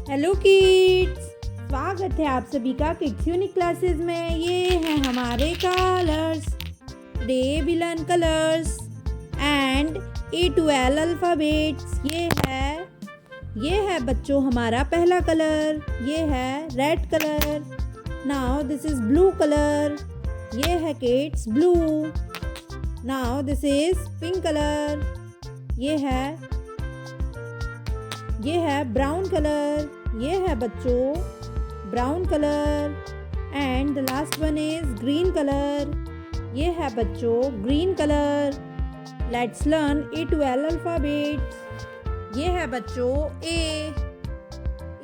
Hello kids, स्वागत है आप सभी का किड्स यूनिक क्लासेस में। ये हैं हमारे colours. Today we learn colours and A to L alphabets. ये है बच्चों हमारा पहला कलर। ये है red colour. Now this is blue colour. ये है kids blue. Now this is pink colour. ये है ब्राउन कलर। ये है बच्चों brown colour. And the last one is green colour. ये है बच्चों green colour. Let's learn A to L alphabets. ये है बच्चों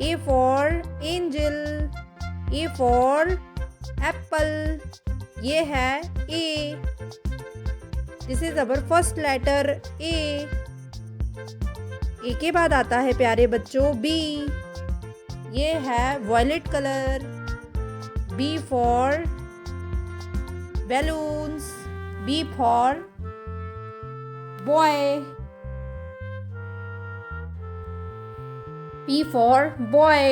A for angel. A for apple. ये है A। This is our first letter A के बाद आता है प्यारे बच्चों B। ये है violet colour. B for balloons. B for boy. B for boy.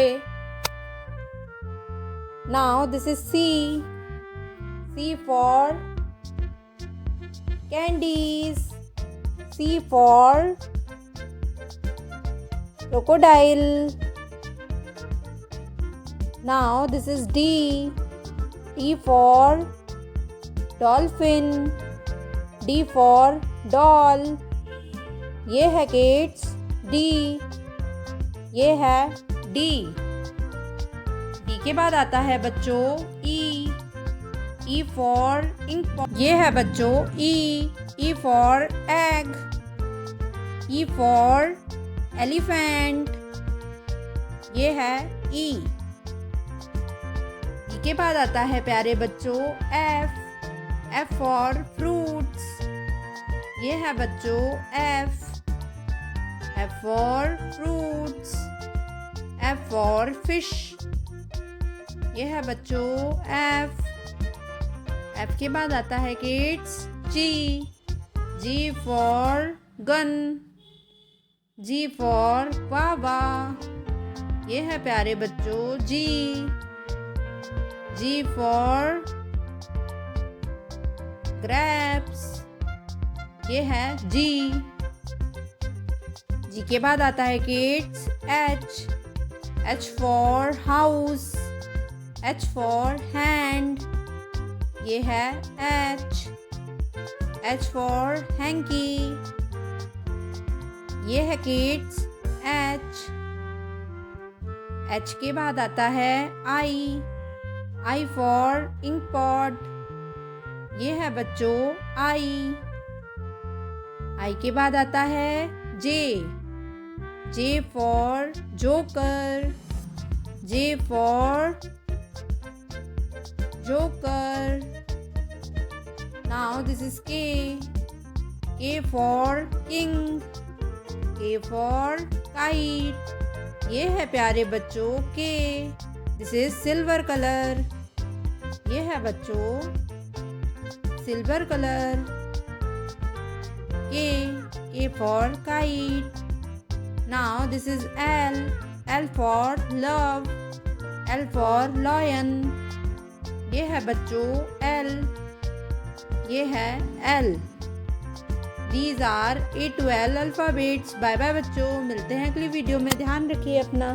Now this is C। C for candies. C for crocodile. Now this is D. D for dolphin. D for doll. ये है kids D। ये है D। D के बाद आता है बच्चों E for ink। ये है बच्चों E for egg। E for elephant. ये है E के बाद आता है प्यारे बच्चों F फॉर फ्रूट्स। ये है बच्चों F for fruits. F for fish. ये है बच्चों F के बाद आता है kids G for gun. G for बाबा। ये है प्यारे बच्चों G फॉर ग्रेप्स। ये है G के बाद आता है kids H for house. H for hand. ये है H फॉर हैंकी। ये है किड्स H के बाद आता है I फॉर इंक पॉट। ये है बच्चों I के बाद आता है J for joker. J for joker. Now this is K for king. K for kite. ये है प्यारे बच्चों K। This is silver colour. ये है बच्चों silver colour K for kite. Now this is L for love. L for lion. ये है बच्चों L। ये है L। These are A to L alphabets. Bye bye बच्चों, मिलते हैं अगली वीडियो में। ध्यान रखिए अपना।